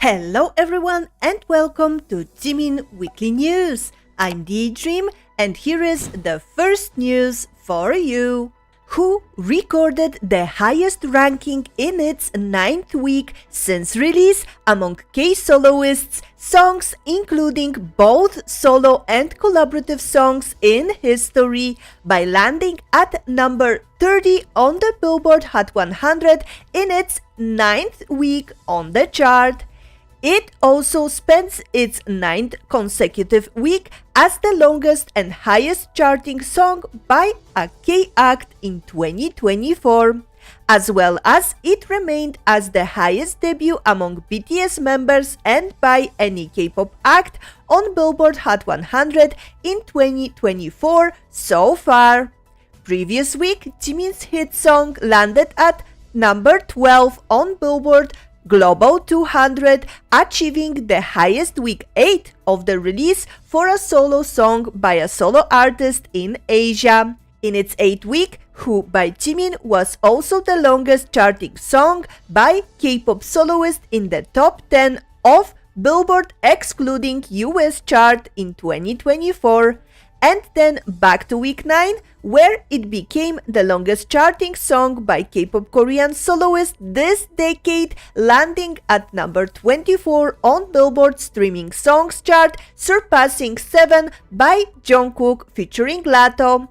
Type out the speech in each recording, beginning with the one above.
Hello everyone and welcome to JIMIN Weekly News. I'm Dream and here is the first news for you. Who recorded the highest ranking in its 9th week since release among K-soloists, songs including both solo and collaborative songs in history by landing at number 30 on the Billboard Hot 100 in its 9th week on the chart. It also spends its 9th consecutive week as the longest and highest charting song by a K-act in 2024, as well as it remained as the highest debut among BTS members and by any K-pop act on Billboard Hot 100 in 2024 so far. Previous week, Jimin's hit song landed at number 12 on Billboard Global 200, achieving the highest week 8 of the release for a solo song by a solo artist in Asia. In its 8th week, Who by Jimin was also the longest charting song by K-pop soloist in the top 10 of Billboard excluding US chart in 2024. And then back to week 9, where it became the longest charting song by K-pop Korean soloist this decade, landing at number 24 on Billboard Streaming Songs chart, surpassing 7 by Jungkook featuring Lato.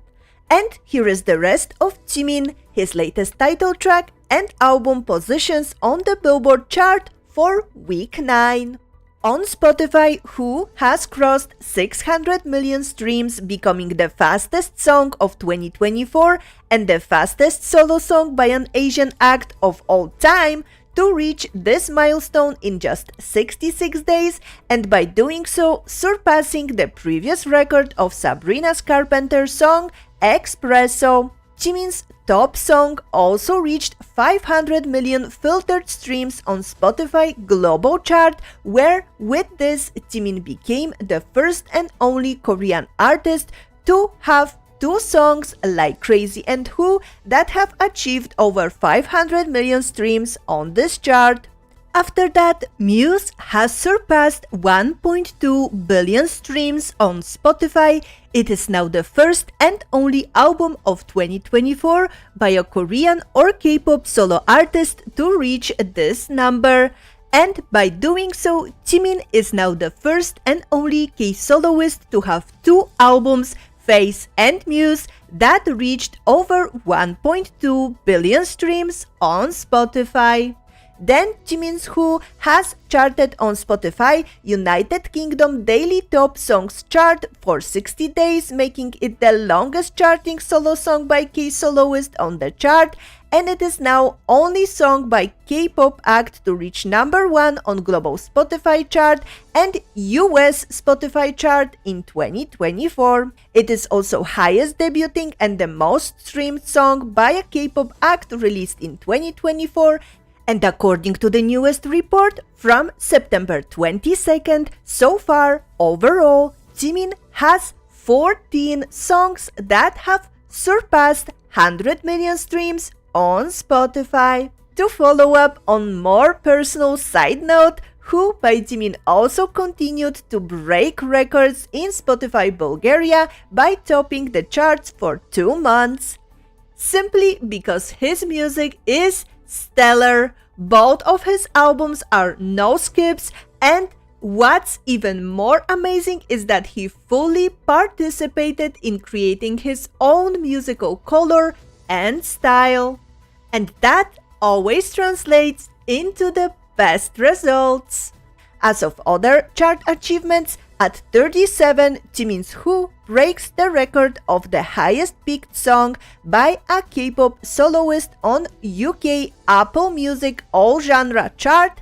And here is the rest of Jimin, his latest title track and album positions on the Billboard chart for week 9. On Spotify, Who has crossed 600 million streams, becoming the fastest song of 2024 and the fastest solo song by an Asian act of all time to reach this milestone in just 66 days, and by doing so, surpassing the previous record of Sabrina Carpenter's song Espresso. Jimin's top song also reached 500 million filtered streams on Spotify Global chart, where with this, Jimin became the first and only Korean artist to have two songs like Crazy and Who that have achieved over 500 million streams on this chart. After that, Muse has surpassed 1.2 billion streams on Spotify. It is now the first and only album of 2024 by a Korean or K-pop solo artist to reach this number. And by doing so, Jimin is now the first and only K-soloist to have two albums, Face and Muse, that reached over 1.2 billion streams on Spotify. Then Jimin's Who has charted on Spotify United Kingdom Daily Top Songs chart for 60 days, making it the longest charting solo song by K-soloist on the chart, and it is now only song by K-pop act to reach number 1 on global Spotify chart and US Spotify chart in 2024. It is also highest debuting and the most streamed song by a K-pop act released in 2024. And according to the newest report from September 22nd, so far, overall, Jimin has 14 songs that have surpassed 100 million streams on Spotify. To follow up on more personal side note, Who by Jimin also continued to break records in Spotify Bulgaria by topping the charts for 2 months. Simply because his music is stellar. Both of his albums are no skips, and what's even more amazing is that he fully participated in creating his own musical color and style. And that always translates into the best results. As of other chart achievements, at 37, Jimin's Who breaks the record of the highest picked song by a K-pop soloist on UK Apple Music All Genre chart.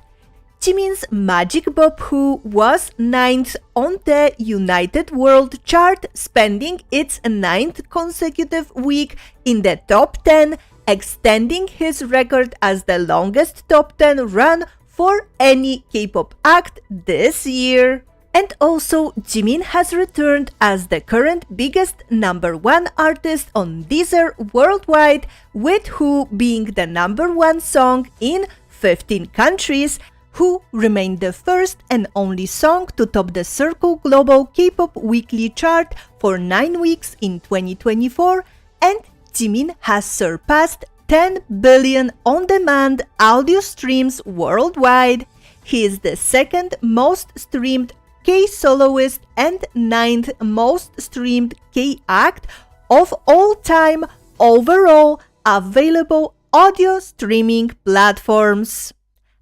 Jimin's Magic Bop Who was 9th on the United World chart, spending its 9th consecutive week in the top 10, extending his record as the longest top 10 run for any K-pop act this year. And also, Jimin has returned as the current biggest number 1 artist on Deezer worldwide, with Who being the number 1 song in 15 countries, Who remained the first and only song to top the Circle Global K-pop Weekly chart for 9 weeks in 2024, and Jimin has surpassed 10 billion on-demand audio streams worldwide. He is the second most streamed K-soloist and 9th most streamed K-act of all time overall available audio streaming platforms.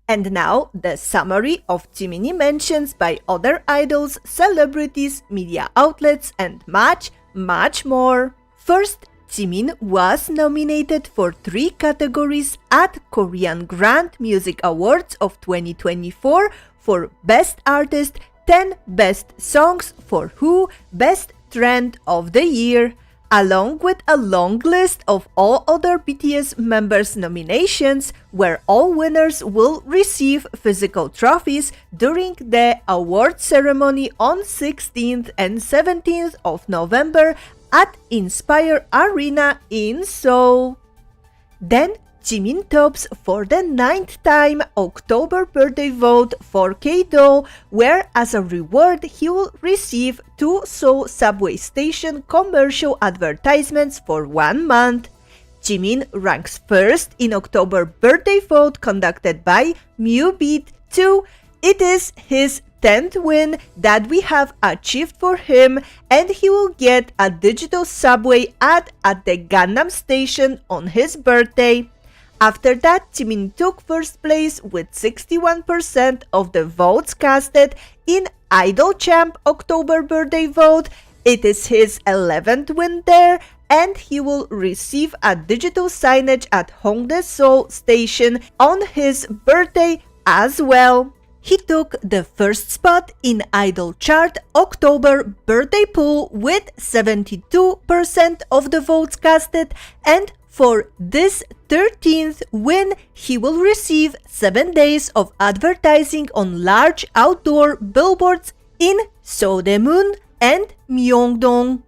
And now, the summary of Jiminie mentions by other idols, celebrities, media outlets, and much, much more. First, Jimin was nominated for 3 categories at Korean Grand Music Awards of 2024 for Best Artist, 10 Best Songs for Who, Best Trend of the Year, along with a long list of all other BTS members' nominations, where all winners will receive physical trophies during the award ceremony on 16th and 17th of November at Inspire Arena in Seoul. Then, Jimin tops for the 9th time October birthday vote for K-Doll, where as a reward he will receive 2 Seoul subway station commercial advertisements for 1 month. Jimin ranks first in October birthday vote conducted by MewBeat 2. It is his 10th win that we have achieved for him, and he will get a digital subway ad at the Gangnam Station on his birthday. After that, Jimin took first place with 61% of the votes casted in Idol Champ October birthday vote. It is his 11th win there, and he will receive a digital signage at Hongdae Seoul Station on his birthday as well. He took the first spot in Idol Chart October birthday poll with 72% of the votes casted, and for this 13th win, he will receive 7 days of advertising on large outdoor billboards in Seodaemun and Myeongdong.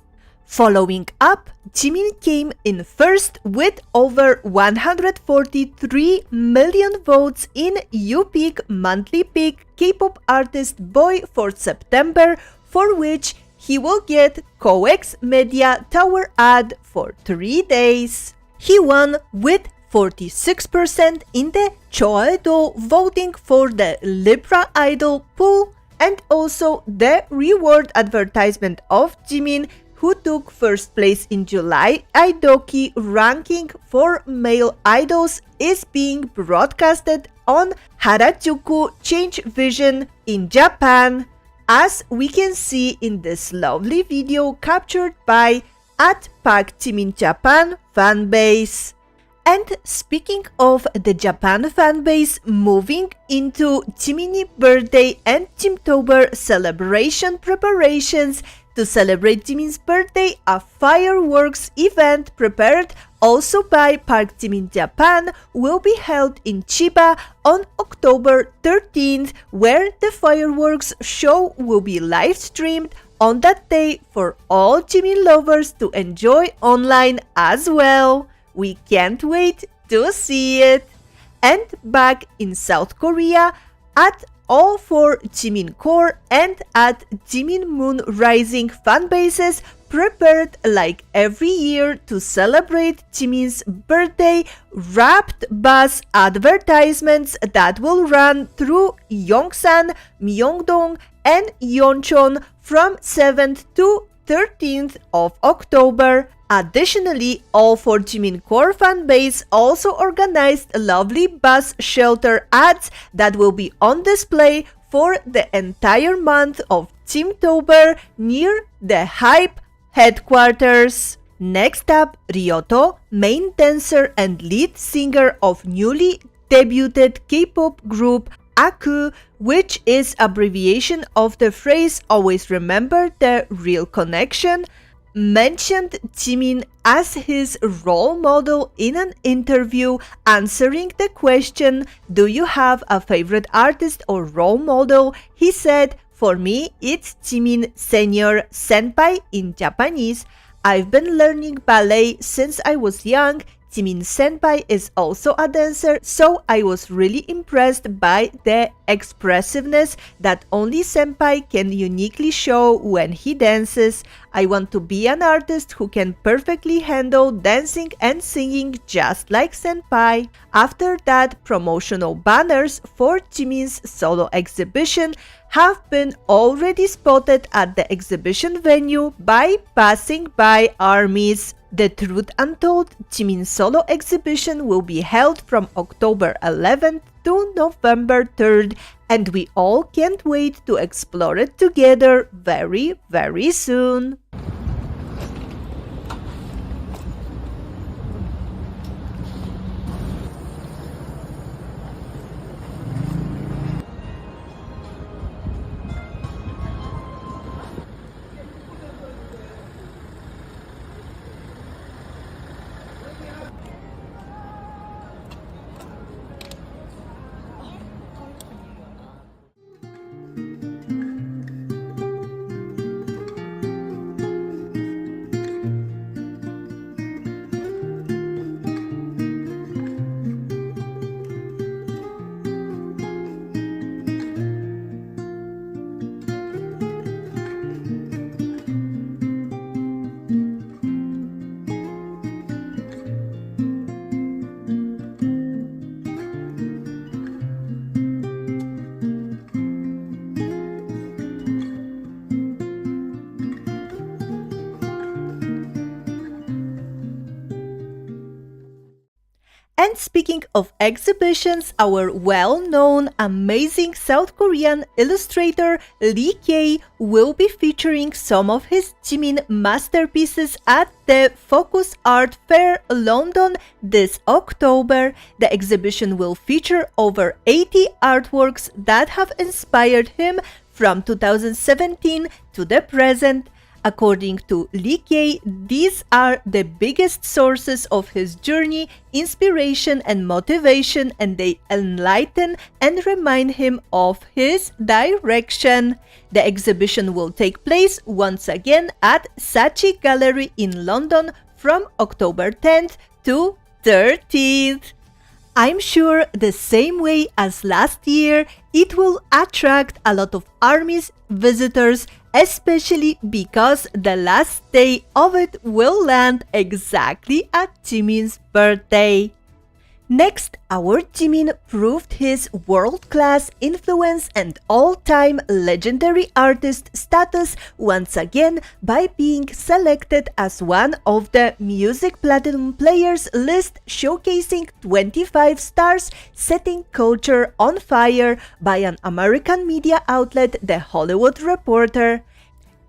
Following up, Jimin came in first with over 143 million votes in YouPeak Monthly Peak K-pop Artist Boy for September, for which he will get COEX Media Tower ad for 3 days. He won with 46% in the Choedo voting for the Libra Idol pool, and also the reward advertisement of Jimin, who took first place in July Idoki ranking for male idols, is being broadcasted on Harajuku Change Vision in Japan, as we can see in this lovely video captured by @PakJiminJapan fanbase. And speaking of the Japan fanbase, moving into Jiminie birthday and JIMTOBER celebration preparations. To celebrate Jimin's birthday, a fireworks event prepared also by Park Jimin Japan will be held in Chiba on October 13th, where the fireworks show will be live streamed on that day for all Jimin lovers to enjoy online as well. We can't wait to see it. And back in South Korea, at all 4 Jimin Core and at Jimin Moon Rising fanbases prepared like every year to celebrate Jimin's birthday, wrapped bus advertisements that will run through Yongsan, Myeongdong, and Yeoncheon from 7th to 13th of October. Additionally, all 4 Jimin Core fanbase also organized lovely bus shelter ads that will be on display for the entire month of JIMTOBER near the HYBE headquarters. Next up, Ryoto, main dancer and lead singer of newly debuted K-pop group AKU, which is abbreviation of the phrase "always remember the real connection," mentioned Jimin as his role model in an interview, answering the question, "Do you have a favorite artist or role model?" He said, "For me, it's Jimin Senior, senpai in Japanese. I've been learning ballet since I was young. Jimin Senpai is also a dancer, so I was really impressed by the expressiveness that only Senpai can uniquely show when he dances. I want to be an artist who can perfectly handle dancing and singing just like Senpai. After that, promotional banners for Jimin's solo exhibition have been already spotted at the exhibition venue by passing by armies. The Truth Untold Jimin solo exhibition will be held from October 11th to November 3rd, and we all can't wait to explore it together very, very soon. And speaking of exhibitions, our well-known, amazing South Korean illustrator Lee Kye will be featuring some of his Jimin masterpieces at the Focus Art Fair London this October. The exhibition will feature over 80 artworks that have inspired him from 2017 to the present. According to Lee Kye, these are the biggest sources of his journey, inspiration and motivation, and they enlighten and remind him of his direction. The exhibition will take place once again at Saatchi Gallery in London from October 10th to 13th. I'm sure the same way as last year, it will attract a lot of armies, visitors, especially because the last day of it will land exactly at Jimin's birthday. Next, our Jimin proved his world-class influence and all-time legendary artist status once again by being selected as one of the Music Platinum Players list showcasing 25 stars setting culture on fire by an American media outlet, The Hollywood Reporter.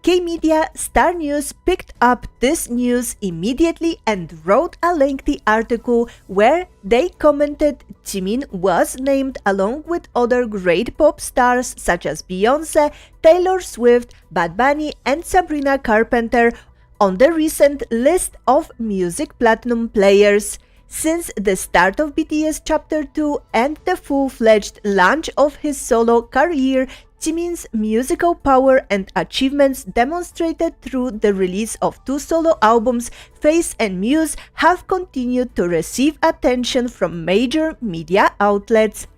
K-Media Star News picked up this news immediately and wrote a lengthy article where they commented Jimin was named along with other great pop stars such as Beyoncé, Taylor Swift, Bad Bunny, and Sabrina Carpenter on the recent list of Music Platinum Players. Since the start of BTS Chapter 2 and the full-fledged launch of his solo career, Jimin's musical power and achievements demonstrated through the release of 2 solo albums, Face and Muse, have continued to receive attention from major media outlets.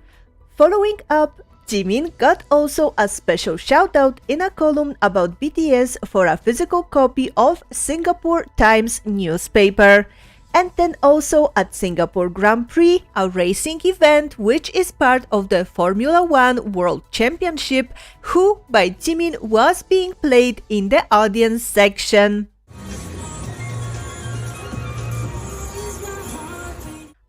Following up, Jimin got also a special shout-out in a column about BTS for a physical copy of Singapore Times newspaper. And then also at Singapore Grand Prix, a racing event which is part of the Formula One World Championship, Who by Jimin was being played in the audience section.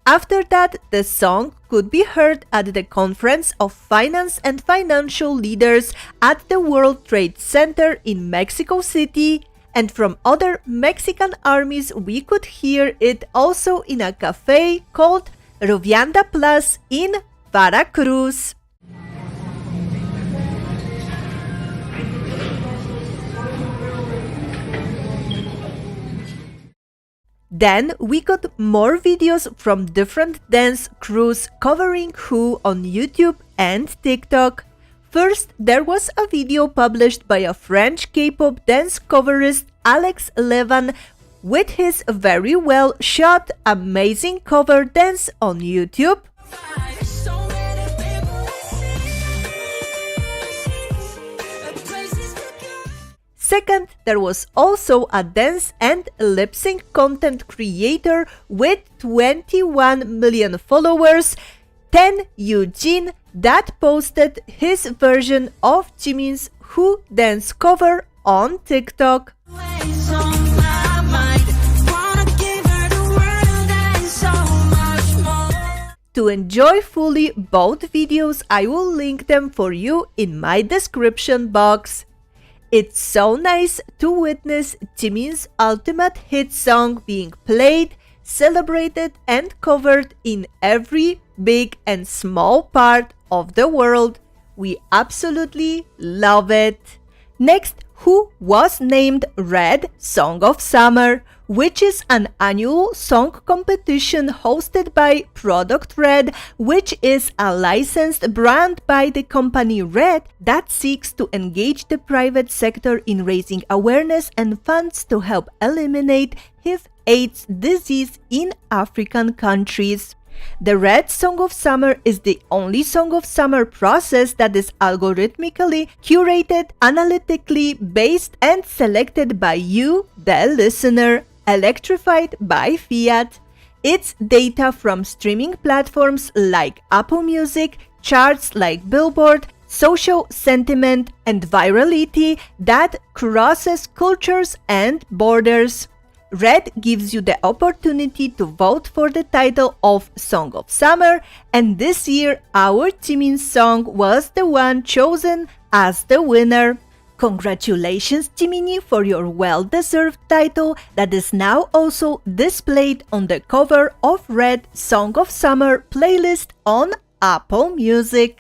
After that, the song could be heard at the Conference of Finance and Financial Leaders at the World Trade Center in Mexico City. And from other Mexican armies, we could hear it also in a cafe called Ruvianda Plus in Veracruz. Then we got more videos from different dance crews covering Who on YouTube and TikTok. First, there was a video published by a French K-pop dance coverist, Alex Levan, with his very well shot amazing cover dance on YouTube. Second, there was also a dance and lip sync content creator with 21 million followers, 10 Eugene, that posted his version of Jimin's Who dance cover on TikTok. To enjoy fully both videos, I will link them for you in my description box. It's so nice to witness Jimin's ultimate hit song being played, celebrated and covered in every big and small part of the world. We absolutely love it. Next, Who was named Red Song of Summer, which is an annual song competition hosted by Product Red, which is a licensed brand by the company Red that seeks to engage the private sector in raising awareness and funds to help eliminate HIV/AIDS disease in African countries. The Red Song of Summer is the only Song of Summer process that is algorithmically curated, analytically based and selected by you, the listener, electrified by Fiat. It's data from streaming platforms like Apple Music, charts like Billboard, social sentiment and virality that crosses cultures and borders. Red gives you the opportunity to vote for the title of Song of Summer, and this year our Jimin song was the one chosen as the winner. Congratulations, Jiminie, for your well-deserved title that is now also displayed on the cover of Red Song of Summer playlist on Apple Music.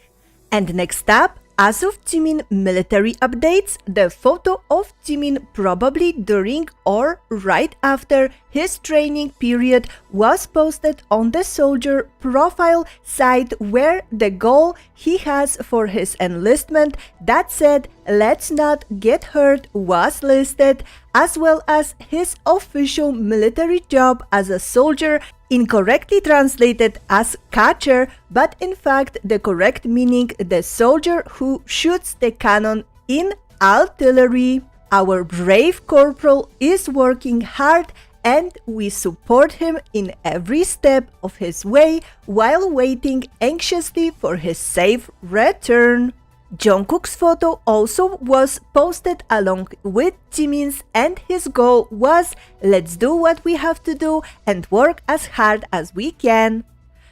And next up, as of Jimin military updates, the photo of Jimin probably during or right after his training period was posted on the soldier profile site where the goal he has for his enlistment that said "Let's not get hurt" was listed, as well as his official military job as a soldier, incorrectly translated as catcher, but in fact the correct meaning the soldier who shoots the cannon in artillery. Our brave corporal is working hard and we support him in every step of his way while waiting anxiously for his safe return. Jungkook's photo also was posted along with Jimin's, and his goal was "Let's do what we have to do and work as hard as we can."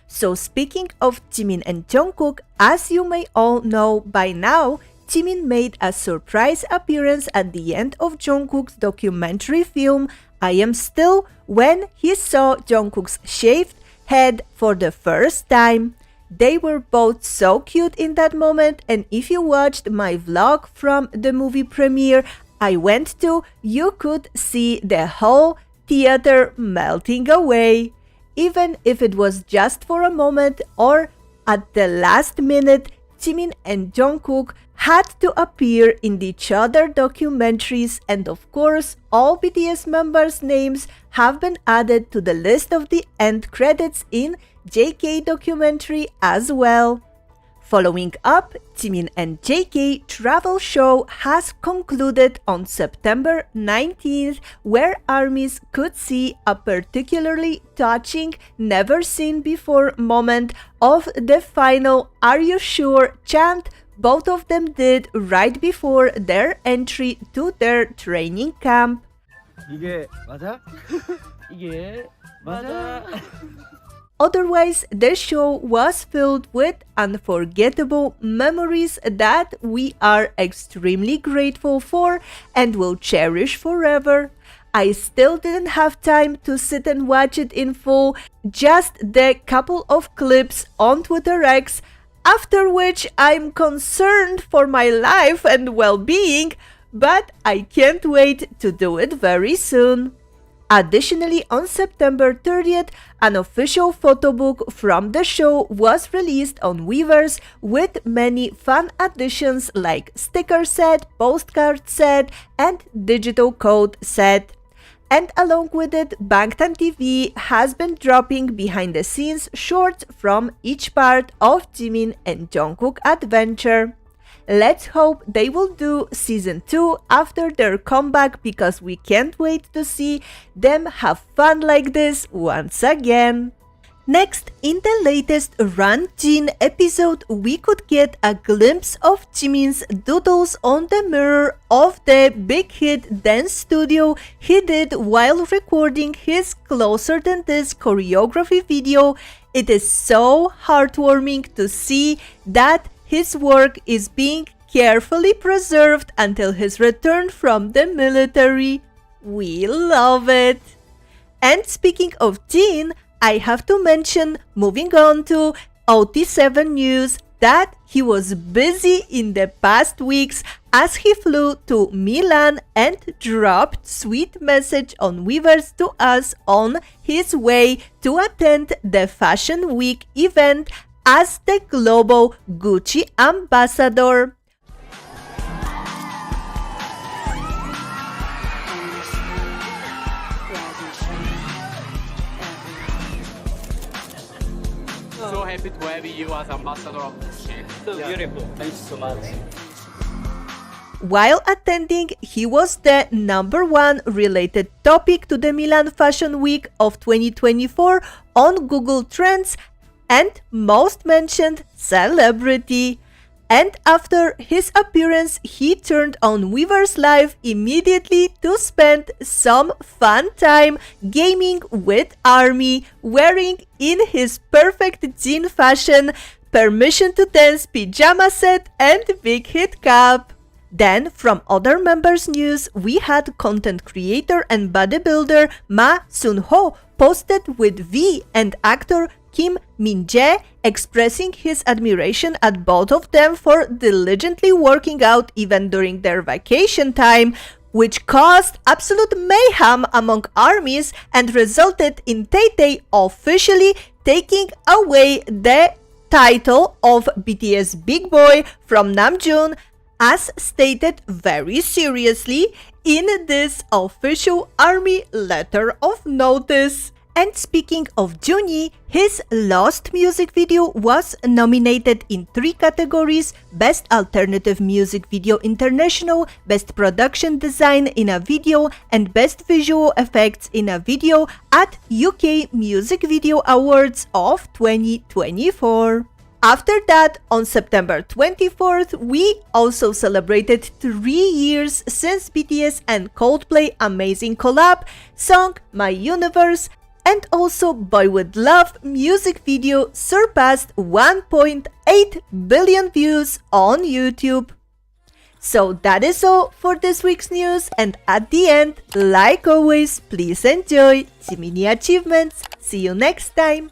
So speaking of Jimin and Jungkook, as you may all know by now, Jimin made a surprise appearance at the end of Jungkook's documentary film I Am Still when he saw Jungkook's shaved head for the first time. They were both so cute in that moment, and if you watched my vlog from the movie premiere I went to, you could see the whole theater melting away. Even if it was just for a moment or at the last minute, Jimin and Jungkook had to appear in each other documentaries, and of course all BTS members' names have been added to the list of the end credits in JK documentary as well. Following up, Jimin and JK travel show has concluded on September 19th, where ARMYs could see a particularly touching, never-seen-before moment of the final "Are you sure?" chant both of them did right before their entry to their training camp. 이게 맞아? 이게 맞아? Otherwise, the show was filled with unforgettable memories that we are extremely grateful for and will cherish forever. I still didn't have time to sit and watch it in full, just the couple of clips on Twitter X, after which I'm concerned for my life and well-being, but I can't wait to do it very soon. Additionally, on September 30th, an official photobook from the show was released on Weverse with many fun additions like sticker set, postcard set, and digital code set. And along with it, Bangtan TV has been dropping behind the scenes shorts from each part of Jimin and Jungkook adventure. Let's hope they will do season 2 after their comeback, because we can't wait to see them have fun like this once again. Next, in the latest Run Jin episode, we could get a glimpse of Jimin's doodles on the mirror of the big hit dance studio he did while recording his Closer Than This choreography video. It is so heartwarming to see that his work is being carefully preserved until his return from the military. We love it! And speaking of Jin, I have to mention, moving on to OT7 news, that he was busy in the past weeks as he flew to Milan and dropped sweet message on Weverse to us on his way to attend the Fashion Week event as the global Gucci ambassador. So happy to have you as ambassador of Gucci. So beautiful. Thank you so much. While attending, he was the #1 related topic to the Milan Fashion Week of 2024 on Google Trends and most mentioned celebrity. And after his appearance, he turned on Weverse Live immediately to spend some fun time gaming with ARMY, wearing in his perfect Jin fashion, permission to dance pajama set and big hit cap. Then, from other members' news, we had content creator and bodybuilder Ma Sun-ho posted with V and actor Kim Min-jae expressing his admiration at both of them for diligently working out even during their vacation time, which caused absolute mayhem among ARMYs and resulted in Tay-Tay officially taking away the title of BTS Big Boy from Namjoon, as stated very seriously in this official ARMY letter of notice. And speaking of Juni, his Lost music video was nominated in 3 categories: Best Alternative Music Video International, Best Production Design in a Video, and Best Visual Effects in a Video at UK Music Video Awards of 2024. After that, on September 24th, we also celebrated 3 years since BTS and Coldplay amazing collab song My Universe, and also Boy With Love music video surpassed 1.8 billion views on YouTube. So that is all for this week's news, and at the end, like always, please enjoy Jiminie achievements. See you next time!